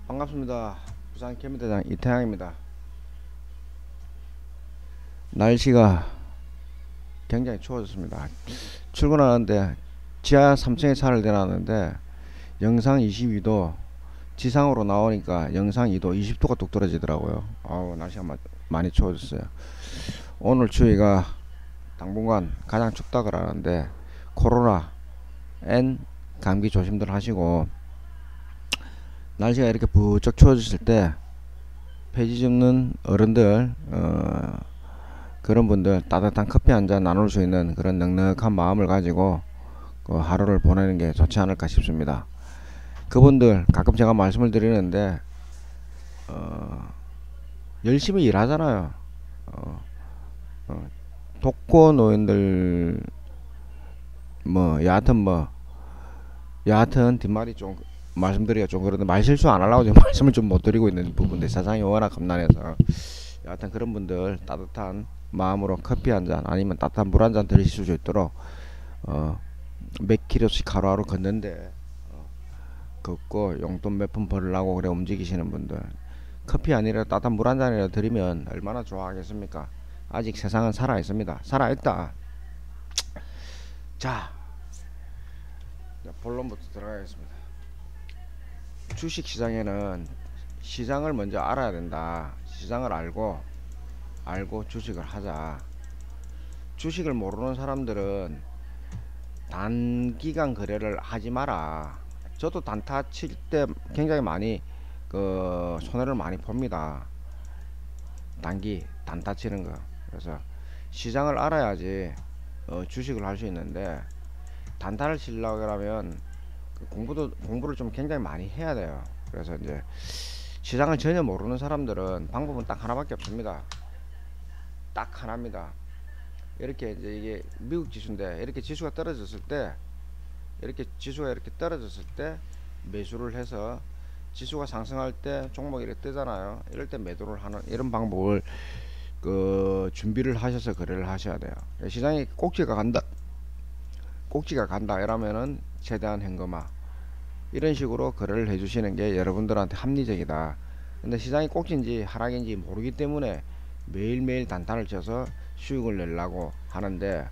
반갑습니다. 부산 개미대장 이태양입니다. 날씨가 굉장히 추워졌습니다. 출근하는데 지하 3층에 차를 대놨는데 영상 22도, 지상으로 나오니까 영상 2도, 20도가 뚝 떨어지더라고요. 아우, 날씨가 많이 추워졌어요. 오늘 추위가 당분간 가장 춥다 그러는데 코로나, N 감기 조심들 하시고, 날씨가 이렇게 부쩍 추워졌을 때 폐지 접는 어른들, 그런 분들 따뜻한 커피 한 잔 나눌 수 있는 그런 넉넉한 마음을 가지고 그 하루를 보내는 게 좋지 않을까 싶습니다. 그분들 가끔 제가 말씀을 드리는데 열심히 일하잖아요. 어, 독거 노인들 여하튼 뒷말이 좀 말씀드리기가 좀 그런데 말실수 안 하려고 지금 말씀을 좀 못 드리고 있는 부분인데 세상이 워낙 겁난해서 여하튼 그런 분들 따뜻한 마음으로 커피 한 잔 아니면 따뜻한 물 한 잔 드실 수 있도록 몇 킬로씩 하루하루 걷는데 걷고 용돈 몇 푼 벌려고 그래 움직이시는 분들, 커피 아니라 따뜻한 물 한 잔이라 드리면 얼마나 좋아하겠습니까? 아직 세상은 살아 있습니다. 살아 있다. 자, 본론부터 들어가겠습니다. 주식 시장에는 시장을 먼저 알아야 된다. 시장을 알고 주식을 하자. 주식을 모르는 사람들은 단기간 거래를 하지 마라. 저도 단타 칠 때 굉장히 많이 손해를 많이 봅니다. 단타 치는 거. 그래서 시장을 알아야지 주식을 할 수 있는데, 단타를 치려고 하면 공부를 좀 굉장히 많이 해야 돼요. 그래서 이제 시장을 전혀 모르는 사람들은 방법은 딱 하나밖에 없습니다. 딱 하나입니다. 이렇게 이제 이게 미국 지수인데 이렇게 지수가 떨어졌을 때, 매수를 해서 지수가 상승할 때 종목이 이렇게 뜨잖아요. 이럴 때 매도를 하는 이런 방법을 준비를 하셔서 거래를 하셔야 돼요. 시장이 꼭지가 간다 이러면은 최대한 현금화 이런 식으로 거래를 해주시는 게 여러분들한테 합리적이다. 근데 시장이 꼭지인지 하락인지 모르기 때문에 매일매일 단타를 쳐서 수익을 내려고 하는데,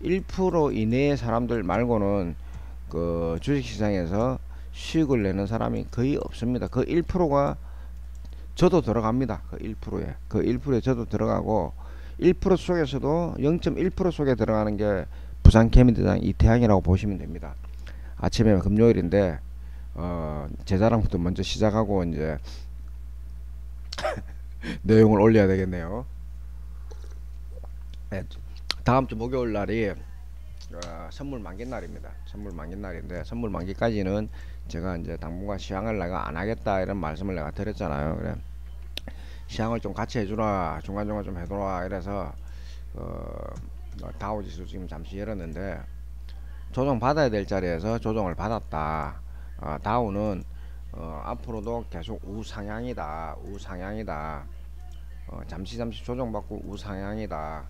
1% 이내의 사람들 말고는 그 주식시장에서 수익을 내는 사람이 거의 없습니다. 그 1%가 저도 들어갑니다. 그 1%에 저도 들어가고, 1% 속에서도 0.1% 속에 들어가는 게 부산 개미대장 이태양이라고 보시면 됩니다. 아침에 금요일인데 제 자랑부터 먼저 시작하고 이제 내용을 올려야 되겠네요. 네, 다음 주 목요일 날이 선물 만기 날입니다. 선물 만기 날인데, 선물 만기까지는 제가 이제 당분간 시향을 내가 안 하겠다 이런 말씀을 내가 드렸잖아요. 그래, 시향을 좀 같이 해주라, 중간중간 좀 해둬라 이래서 다우지수 지금 잠시 열었는데 조정 받아야 될 자리에서 조정을 받았다. 다우는 앞으로도 계속 우상향이다. 잠시 조정받고 우상향이다.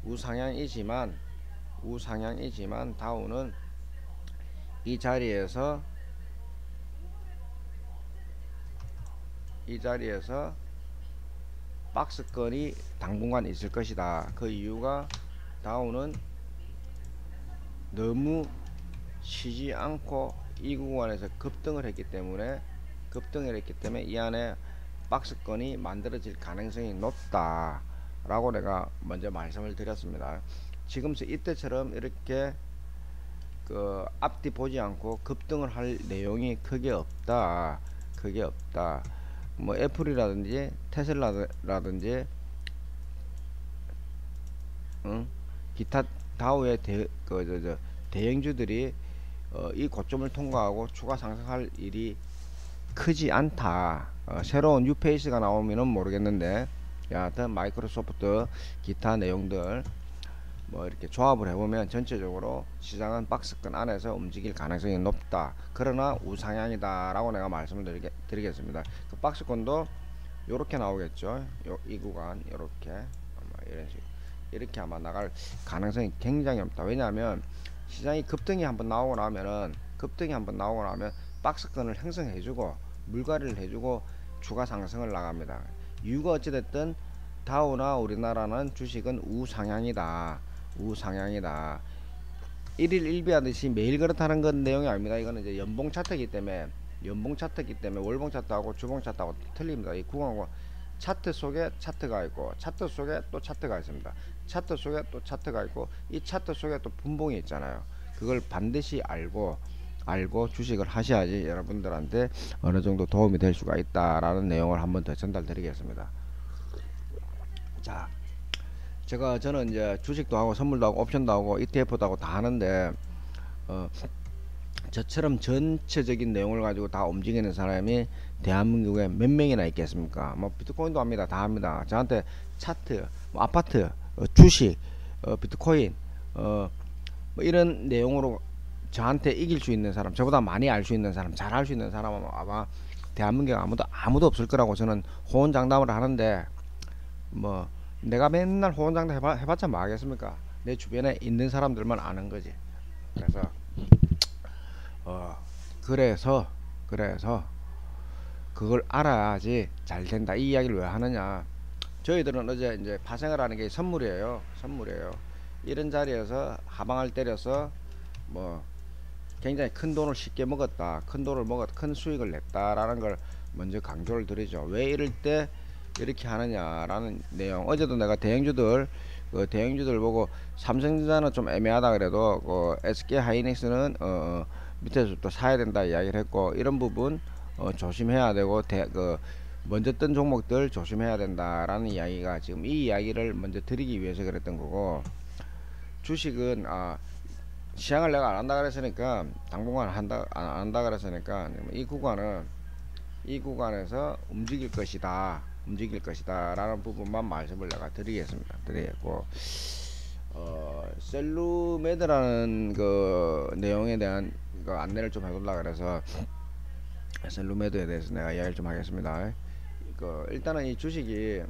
우상향이지만 다우는 이 자리에서 박스권이 당분간 있을 것이다. 그 이유가 다우는 너무 쉬지 않고 이 구간에서 급등을 했기 때문에 이 안에 박스권이 만들어질 가능성이 높다 라고 내가 먼저 말씀을 드렸습니다. 지금 이때처럼 이렇게 앞뒤 보지 않고 급등을 할 내용이 크게 없다. 뭐 애플이라든지 테슬라라든지 기타 다우의 대형주들이 이 고점을 통과하고 추가 상승할 일이 크지 않다. 새로운 뉴페이스가 나오면은 모르겠는데, 여하튼 마이크로소프트 기타 내용들 뭐 이렇게 조합을 해보면 전체적으로 시장은 박스권 안에서 움직일 가능성이 높다. 그러나 우상향이다 라고 내가 말씀을 드리겠습니다. 그 박스권도 요렇게 나오겠죠. 이 구간 요렇게 이런 식으로 이렇게 아마 나갈 가능성이 굉장히 없다. 왜냐하면 시장이 급등이 한번 나오고 나면 박스권을 형성해주고 물갈이를 해주고 추가 상승을 나갑니다. 이유가 어찌됐든 다우나 우리나라는 주식은 우상향이다. 우상향이다. 1일 1비 하듯이 매일 그렇다는 건 내용이 아닙니다. 이거는 이제 연봉 차트이기 때문에 월봉 차트하고 주봉 차트하고 틀립니다. 이 구간과 차트 속에 차트가 있고 차트 속에 또 차트가 있습니다. 차트 속에 또 차트가 있고 이 차트 속에 또 분봉이 있잖아요. 그걸 반드시 알고 주식을 하셔야지 여러분들한테 어느 정도 도움이 될 수가 있다라는 내용을 한번 더 전달드리겠습니다. 자, 저는 이제 주식도 하고 선물도 하고 옵션도 하고 ETF도 하고 다 하는데 저처럼 전체적인 내용을 가지고 다 움직이는 사람이 대한민국에 몇 명이나 있겠습니까? 뭐 비트코인도 합니다. 다 합니다. 저한테 차트, 뭐 아파트, 주식, 비트코인, 뭐 이런 내용으로 저한테 이길 수 있는 사람, 저보다 많이 알 수 있는 사람, 잘 알 수 있는 사람은 아마 대한민국에 아무도 없을 거라고 저는 호언장담을 하는데, 뭐 내가 맨날 호언장담 해봤자 뭐 하겠습니까? 내 주변에 있는 사람들만 아는 거지. 그래서 그걸 알아야지 잘 된다. 이 이야기를 왜 하느냐? 저희들은 어제 이제 파생을 하는 게 선물이에요. 이런 자리에서 하방을 때려서 뭐 굉장히 큰 돈을 쉽게 먹었다, 큰 수익을 냈다라는 걸 먼저 강조를 드리죠. 왜 이럴 때 이렇게 하느냐라는 내용. 어제도 내가 대형주들 보고 삼성전자는 좀 애매하다 그래도 SK 하이닉스는 밑에서 또 사야 된다 이야기를 했고, 이런 부분 조심해야 되고 먼저 뜬 종목들 조심해야 된다라는 이야기가 지금 이 이야기를 먼저 드리기 위해서 그랬던 거고, 주식은 시향을 내가 안 한다 그랬으니까 당분간 안 한다 그랬으니까 이 구간에서 움직일 것이다 라는 부분만 말씀을 내가 드리겠고, 셀루메드라는 그 내용에 대한 그 안내를 좀 해둘라 그래서 셀루메드에 대해서 내가 이야기를 좀 하겠습니다. 일단은 이 주식이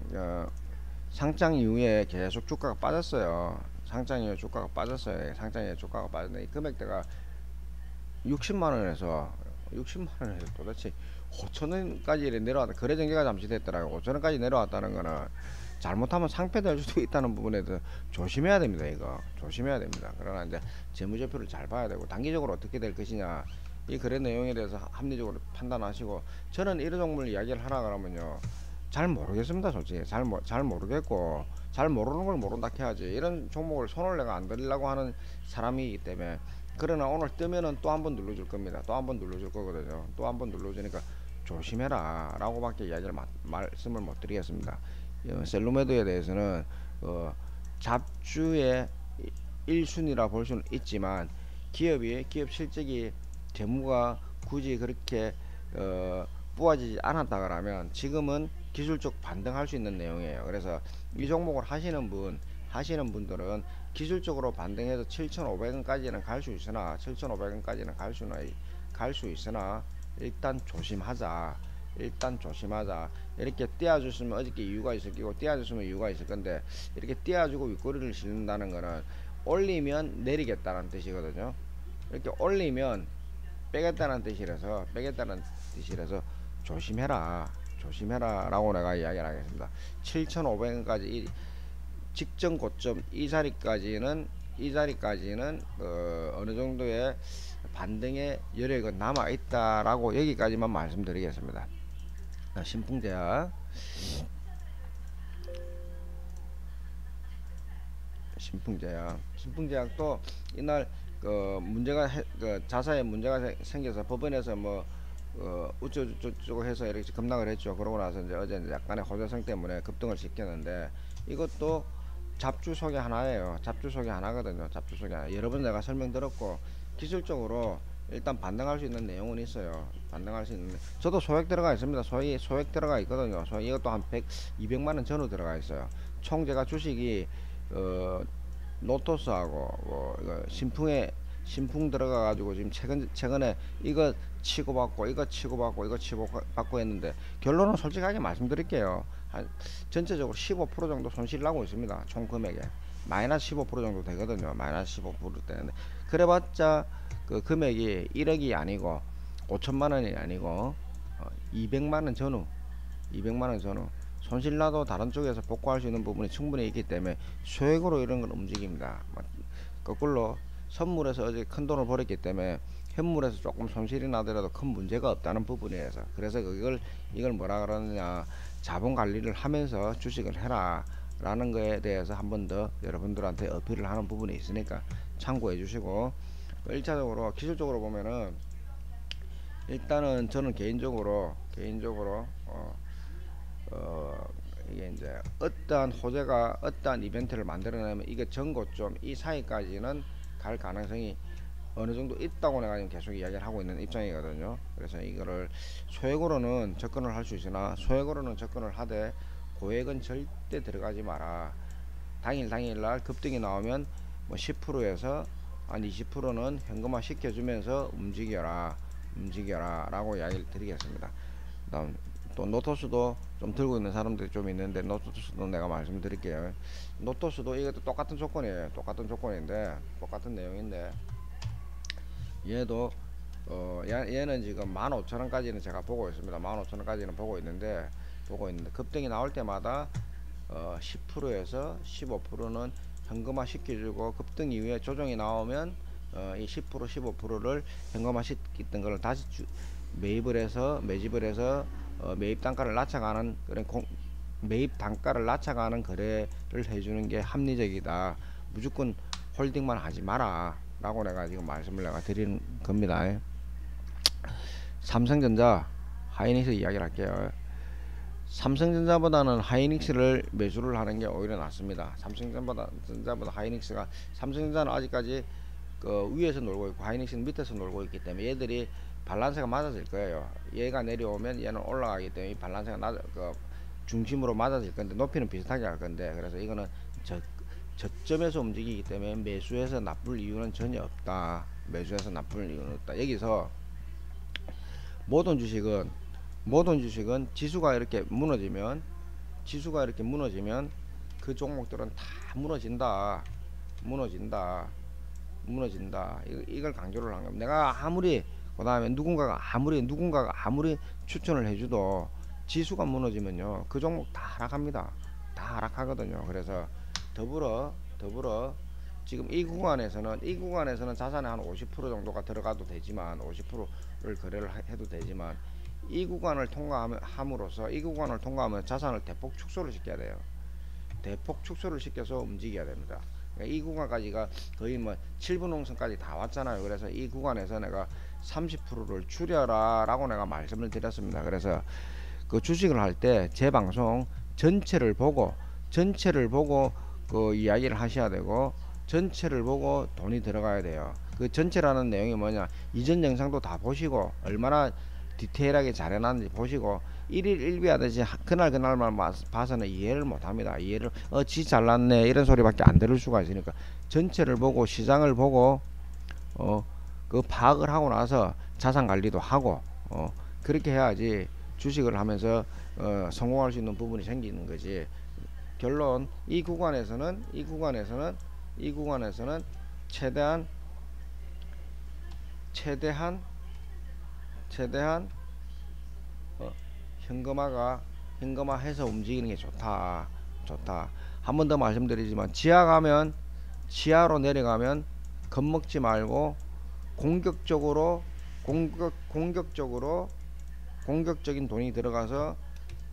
상장 이후에 계속 주가가 빠졌어요. 상장 이후에 주가가 빠졌는데 이 금액대가 60만원에서 도대체 5천원까지 내려왔다. 거래 전개가 잠시 됐더라고요. 5천원까지 내려왔다는 거는 잘못하면 상패될 수도 있다는 부분에 대해서 조심해야 됩니다. 그러나 이제 재무제표를 잘 봐야 되고, 단기적으로 어떻게 될 것이냐, 이 거래 내용에 대해서 합리적으로 판단하시고. 저는 이런 종목을 이야기를 하라 그러면요, 잘 모르겠습니다. 솔직히 잘 모르겠고, 잘 모르는 걸 모른다 해야지 이런 종목을 손을 내가 안 들이려고 하는 사람이기 때문에. 그러나 오늘 뜨면은 또 한번 눌러줄 겁니다. 또 한번 눌러줄 거거든요. 또 한번 눌러주니까 조심해라 라고 밖에 이야기를 말씀을 못 드리겠습니다. 셀루메드에 대해서는 잡주의 1순위라 볼 수는 있지만 기업 실적이 재무가 굳이 그렇게 뿌아지지 않았다 그러면 지금은 기술적 반등할 수 있는 내용이에요. 그래서 이 종목을 하시는 분들은 기술적으로 반등해서 7,500원까지는 갈 수 있으나 일단 조심하자. 이렇게 띄워줬으면 어저께 이유가 있을 거고, 띄워줬으면 이유가 있을 건데, 이렇게 띄워주고 윗꼬리를 씌운다는 거는 올리면 내리겠다는 뜻이거든요. 이렇게 올리면 빼겠다는 뜻이라서 조심해라 라고 내가 이야기를 하겠습니다. 7,500원까지 직전 고점 이 자리까지는 어느 정도의 반등의 여력은 남아 있다라고 여기까지만 말씀드리겠습니다. 신풍제약도 이날 자사에 문제가 생겨서 법원에서 우쩌고 해서 이렇게 급락을 했죠. 그러고 나서 이제 어제 약간의 호재성 때문에 급등을 시켰는데, 이것도 잡주 속의 하나예요. 잡주 속의 하나. 여러 번 내가 설명드렸고, 기술적으로 일단 반등할 수 있는 내용은 있어요. 저도 소액 들어가 있습니다. 소액 들어가 있거든요. 이것도 한 200만원 전후 들어가 있어요. 총 제가 주식이 노토스하고 신풍 들어가 가지고 지금 최근에 이거 치고받고 했는데, 결론은 솔직하게 말씀드릴게요. 전체적으로 15% 정도 손실 나고 있습니다. 총 금액에 마이너스 15% 정도 되거든요. 마이너스 15% 되는데, 그래봤자 그 금액이 1억이 아니고 5천만원이 아니고 200만원 전후 200만원 전후 손실나도 다른 쪽에서 복구할 수 있는 부분이 충분히 있기 때문에 소액으로 이런 걸 움직입니다. 거꾸로 선물에서 어제 큰 돈을 벌었기 때문에 현물에서 조금 손실이 나더라도 큰 문제가 없다는 부분에서, 그래서 이걸 뭐라 그러느냐, 자본 관리를 하면서 주식을 해라 라는 거에 대해서 한 번 더 여러분들한테 어필을 하는 부분이 있으니까 참고해 주시고, 1차적으로 기술적으로 보면은 일단은 저는 개인적으로 이게 이제 어떠한 호재가 어떠한 이벤트를 만들어내면 이게 전고점 이 사이까지는 갈 가능성이 어느 정도 있다고 내가 지금 계속 이야기를 하고 있는 입장이거든요. 그래서 이거를 소액으로는 접근을 할 수 있으나 소액으로는 접근을 하되 고액은 절대 들어가지 마라. 당일날 급등이 나오면 뭐 10%에서 한 20%는 현금화 시켜주면서 움직여라 라고 이야기를 드리겠습니다. 다음 또 노토스도 좀 들고 있는 사람들이 좀 있는데, 노토스도 내가 말씀드릴게요. 노토스도 이것도 똑같은 조건이에요. 똑같은 조건인데 똑같은 내용인데, 얘도 얘는 지금 15,000원까지는 제가 보고 있습니다. 15,000원까지는 보고 있는데 급등이 나올 때마다 10%에서 15%는 현금화 시켜주고, 급등 이후에 조정이 나오면 이 10% 15%를 현금화 시켰던 걸 다시 매집을 해서 매입 단가를 낮춰가는 그런 매입 단가를 낮춰가는 거래를 해주는 게 합리적이다. 무조건 홀딩만 하지 마라 라고 내가 지금 말씀을 드리는 겁니다. 삼성전자 하이닉스 이야기를 할게요. 삼성전자보다는 하이닉스를 매수를 하는 게 오히려 낫습니다. 삼성전자보다 하이닉스가, 삼성전자는 아직까지 그 위에서 놀고 있고 하이닉스는 밑에서 놀고 있기 때문에 얘들이 밸런스가 맞아질 거예요. 얘가 내려오면 얘는 올라가기 때문에 이 밸런스가 중심으로 맞아질 건데, 높이는 비슷하게 할 건데, 그래서 이거는 저점에서 움직이기 때문에 매수해서 나쁠 이유는 전혀 없다. 여기서 모든 주식은 지수가 이렇게 무너지면 그 종목들은 다 무너진다. 이걸 강조를 한 겁니다. 내가 그 다음에 누군가가 아무리 추천을 해줘도 지수가 무너지면요, 그 종목 다 하락합니다. 다 하락하거든요. 그래서 더불어 지금 이 구간에서는 자산의 한 50% 정도가 들어가도 되지만, 50%를 거래를 해도 되지만, 이 구간을 통과함으로써 자산을 대폭 축소를 시켜야 돼요. 대폭 축소를 시켜서 움직여야 됩니다. 그러니까 이 구간까지가 거의 뭐 7분 홍선까지 다 왔잖아요. 그래서 이 구간에서 내가 30%를 줄여라 라고 내가 말씀을 드렸습니다. 그래서 그 주식을 할 때 제 방송 전체를 보고 그 이야기를 하셔야 되고, 전체를 보고 돈이 들어가야 돼요. 그 전체라는 내용이 뭐냐, 이전 영상도 다 보시고 얼마나 디테일하게 잘 해놨는지 보시고, 1일 1비 하듯이 그날만 봐서는 이해를 못합니다. 지 잘났네 이런 소리밖에 안 들을 수가 있으니까 전체를 보고 시장을 보고 그 파악을 하고 나서 자산 관리도 하고 그렇게 해야지 주식을 하면서 성공할 수 있는 부분이 생기는 거지. 결론, 이 구간에서는 최대한 현금화해서 움직이는 게 좋다. 한 번 더 말씀드리지만, 지하로 내려가면 겁먹지 말고 공격적인 돈이 들어가서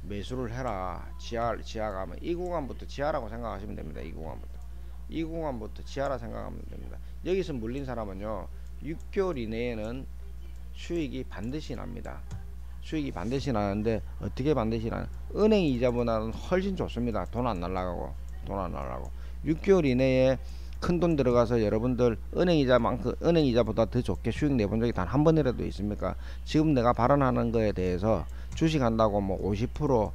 매수를 해라. 지하 가면 이 구간부터 지하라고 생각하시면 됩니다. 이 구간부터 지하라 생각하면 됩니다. 여기서 물린 사람은요, 6개월 이내에는 수익이 반드시 납니다. 나는데 어떻게 반드시 나냐, 은행 이자보다는 훨씬 좋습니다. 돈 안 날라가고 6개월 이내에 큰 돈 들어가서 여러분들 은행 이자보다 더 좋게 수익 내본 적이 단 한 번이라도 있습니까? 지금 내가 발언하는 거에 대해서 주식한다고 뭐 50%,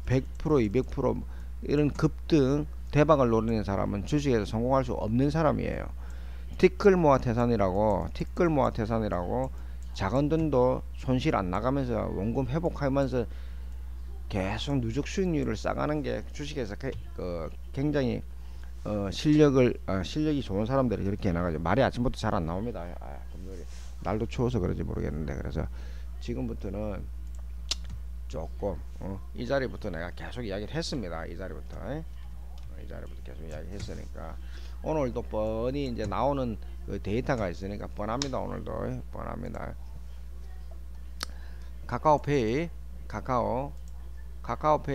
100%, 200% 이런 급등 대박을 노리는 사람은 주식에서 성공할 수 없는 사람이에요. 티끌 모아 태산이라고 작은 돈도 손실 안 나가면서 원금 회복하면서 계속 누적 수익률을 쌓아가는 게 주식에서 굉장히 실력이 좋은 사람들이 그렇게 해나가죠. 말이 아침부터 잘 안 나옵니다. 날도 추워서 그런지 모르겠는데, 그래서 지금부터는 조금 이 자리부터 내가 계속 이야기를 했습니다. 이 자리부터 이 자리부터 계속 이야기했으니까 오늘도 뻔히 이제 나오는 그 데이터가 있으니까 뻔합니다. 오늘도 뻔합니다. 카카오페이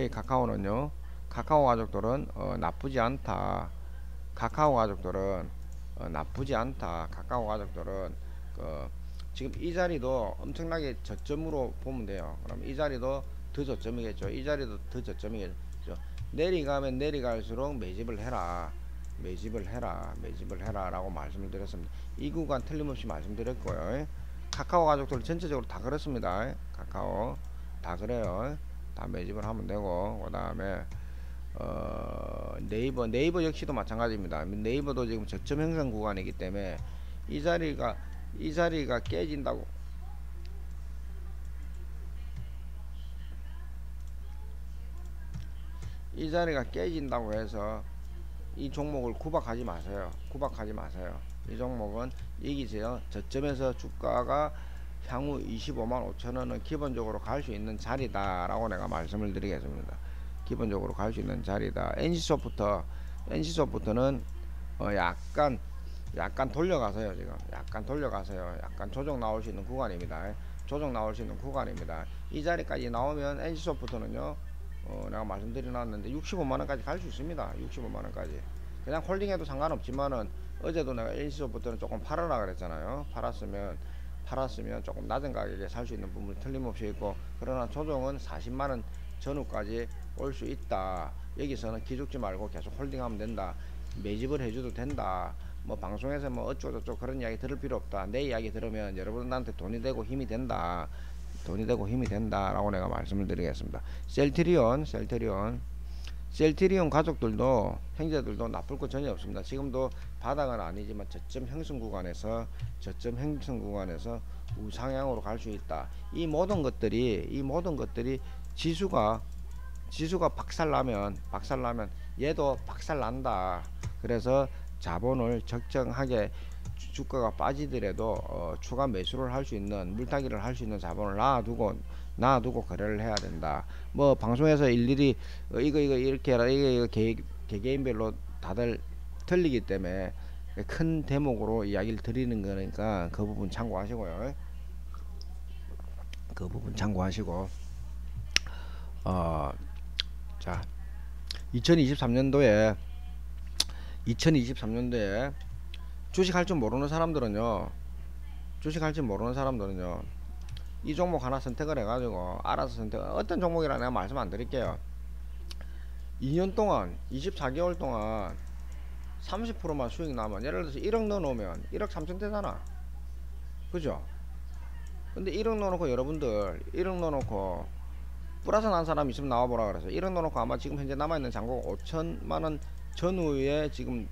카카오는요, 카카오 가족들은 나쁘지 않다. 카카오 가족들은 나쁘지 않다. 카카오 가족들은 지금 이 자리도 엄청나게 저점으로 보면 돼요. 그럼 이 자리도 더 저점이겠죠. 이 자리도 더 저점이겠죠. 내려가면 내려갈수록 매집을 해라. 매집을 해라 라고 말씀을 드렸습니다. 이 구간 틀림없이 말씀드렸고요. 카카오 가족들 전체적으로 다 그렇습니다. 카카오 다 그래요. 다 매집을 하면 되고, 그 다음에 네이버 역시도 마찬가지입니다. 네이버도 지금 저점 형성 구간이기 때문에 이 자리가 깨진다고, 이 자리가 깨진다고 해서 이 종목을 구박하지 마세요. 이 종목은 여기서 저점에서 주가가 향후 25만 5천원은 기본적으로 갈 수 있는 자리다 라고 내가 말씀을 드리겠습니다. 기본적으로 갈 수 있는 자리다. NC소프트는 약간 돌려가서요. 지금 약간 조정 나올 수 있는 구간입니다. 이 자리까지 나오면 NC소프트는요, 내가 말씀드려놨는데 65만원까지 갈 수 있습니다. 65만원까지 그냥 홀딩해도 상관없지만은, 어제도 내가 NC소프트는 조금 팔아라 그랬잖아요. 팔았으면 조금 낮은 가격에 살 수 있는 부분이 틀림없이 있고, 그러나 조정은 40만원 전후까지 올 수 있다. 여기서는 기죽지 말고 계속 홀딩하면 된다. 매집을 해줘도 된다. 뭐 방송에서 뭐 어쩌고저쩌고 그런 이야기 들을 필요 없다. 내 이야기 들으면 여러분한테 돈이 되고 힘이 된다 라고 내가 말씀을 드리겠습니다. 셀트리온 가족들도, 형제들도 나쁠 것 전혀 없습니다. 지금도 바닥은 아니지만 저점 형성 구간에서 우상향으로 갈 수 있다. 이 모든 것들이 지수가 박살나면 얘도 박살난다. 그래서 자본을 적정하게, 주가가 빠지더라도 추가 매수를 할 수 있는, 물타기를 할 수 있는 자본을 놔두고 거래를 해야 된다. 뭐 방송에서 일일이 이거 이렇게 해라, 이거 개개인별로 다들 틀리기 때문에 큰 대목으로 이야기를 드리는 거니까 그 부분 참고하시고요. 자, 2023년도에 주식할 줄 모르는 사람들은요, 이 종목 하나 선택을 해가지고 알아서 어떤 종목이라 내가 말씀 안 드릴게요. 2년 동안 24개월 동안 30%만 수익 나면, 예를 들어서 1억 넣어놓으면 1억 3천 되잖아. 그죠? 근데 1억 넣어놓고, 여러분들 1억 넣어놓고 플러스 난 사람 있으면 나와보라 그래서 1억 넣어놓고 아마 지금 현재 남아있는 잔고 5천만원 전후에 지금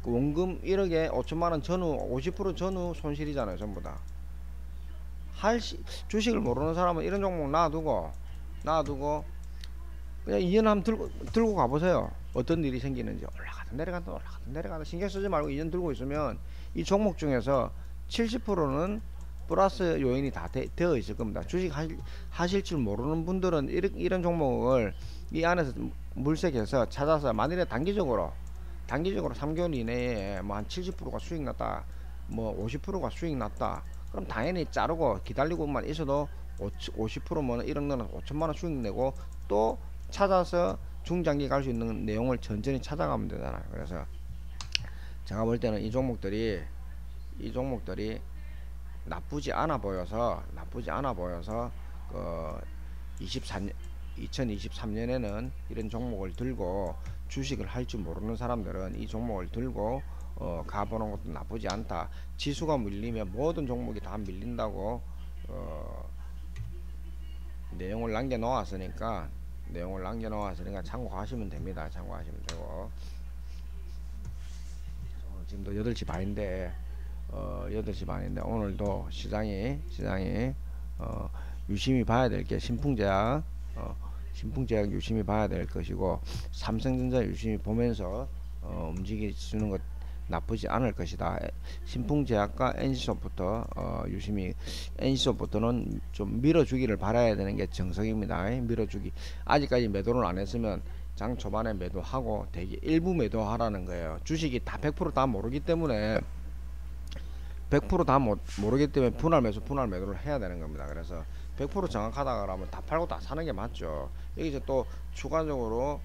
원금 1억에 5천만원 전후 50% 전후 손실이잖아요. 전부 다. 주식을 모르는 사람은 이런 종목 놔두고 그냥 2년 한번 들고 가보세요. 어떤 일이 생기는지. 올라가다 내려가다 신경 쓰지 말고 2년 들고 있으면 이 종목 중에서 70%는 플러스 요인이 다 되어 있을 겁니다. 주식 하실 줄 모르는 분들은 이런 종목을 이 안에서 물색해서 찾아서, 만일에 단기적으로 3개월 이내에 뭐 한 70%가 수익 났다, 뭐 50%가 수익 났다, 그럼 당연히 자르고 기다리고만 있어도 50%면 1억 넣어서 5천만원 수익 내고, 또 찾아서 중장기 갈 수 있는 내용을 천천히 찾아가면 되잖아요. 그래서 제가 볼 때는 이 종목들이 나쁘지 않아 보여서 2023년에는 이런 종목을 들고, 주식을 할 줄 모르는 사람들은 이 종목을 들고 가보는 것도 나쁘지 않다. 지수가 밀리면 모든 종목이 다 밀린다고 내용을 남겨 놓았으니까 참고하시면 됩니다. 참고하시면 되고, 지금도 8시 반인데 8시 반인데 오늘도 시장이 유심히 봐야 될 게 신풍제약 유심히 봐야 될 것이고, 삼성전자 유심히 보면서 움직이시는 것 나쁘지 않을 것이다. 신풍제약과 NC소프트 유심히 NC소프트는 좀 밀어주기를 바라야 되는 게 정석입니다. 밀어주기 아직까지 매도를 안 했으면 장 초반에 매도하고 대기 일부 매도하라는 거예요. 주식이 다 100% 모르기 때문에 100% 모르기 때문에 분할 매수 분할 매도를 해야 되는 겁니다. 그래서 100% 정확하다 그러면 다 팔고 다 사는 게 맞죠. 여기서 또 추가적으로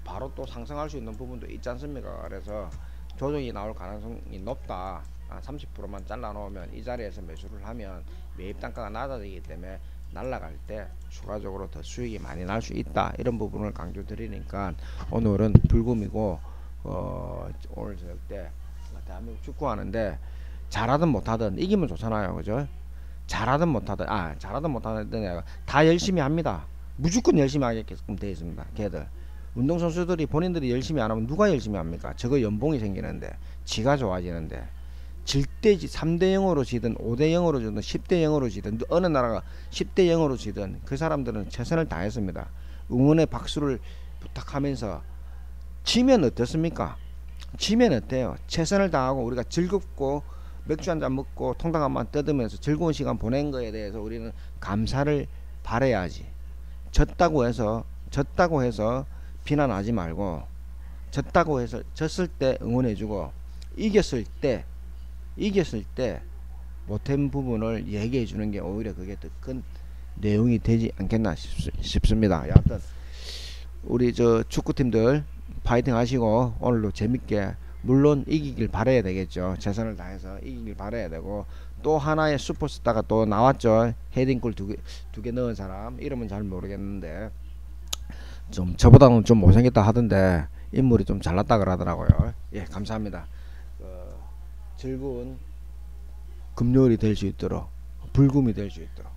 바로 또 상승할 수 있는 부분도 있지 않습니까? 그래서 조정이 나올 가능성이 높다. 30%만 잘라 놓으면 이 자리에서 매수를 하면 매입 단가가 낮아지기 때문에 날라갈 때 추가적으로 더 수익이 많이 날 수 있다. 이런 부분을 강조 드리니까 오늘은 불금이고 오늘 저녁 때 대한민국 축구하는데 잘하든 못하든 이기면 좋잖아요. 그죠? 잘하든 못하든 잘하든 못하든 다 열심히 합니다. 무조건 열심히 하게끔 되어 있습니다. 걔들 운동선수들이 본인들이 열심히 안 하면 누가 열심히 합니까? 저거 연봉이 생기는데 지가 좋아지는데 질 때 3대 0으로 지든 5대 0으로 지든 10대 0으로 지든 어느 나라가 10대 0으로 지든 그 사람들은 최선을 다했습니다. 응원의 박수를 부탁하면서 지면 어떻습니까? 지면 어때요? 최선을 다하고 우리가 즐겁고 맥주 한잔 먹고 통닭 한번 뜯으면서 즐거운 시간 보낸 거에 대해서 우리는 감사를 바라야지. 졌다고 해서 비난하지 말고 졌다고 해서 졌을 때 응원해주고 이겼을 때 못한 부분을 얘기해 주는 게 오히려 그게 더 큰 내용이 되지 않겠나 싶습니다. 여하튼 우리 저 축구팀들 파이팅 하시고 오늘도 재밌게 물론 이기길 바라야 되겠죠. 최선을 다해서 이기길 바라야 되고 또 하나의 슈퍼스타가 또 나왔죠. 헤딩골 두 개 넣은 사람 이름은 잘 모르겠는데 좀 저보다는 좀 못생겼다 하던데 인물이 좀 잘났다 그러더라고요. 예, 감사합니다. 즐거운 금요일이 될 수 있도록 불금이 될 수 있도록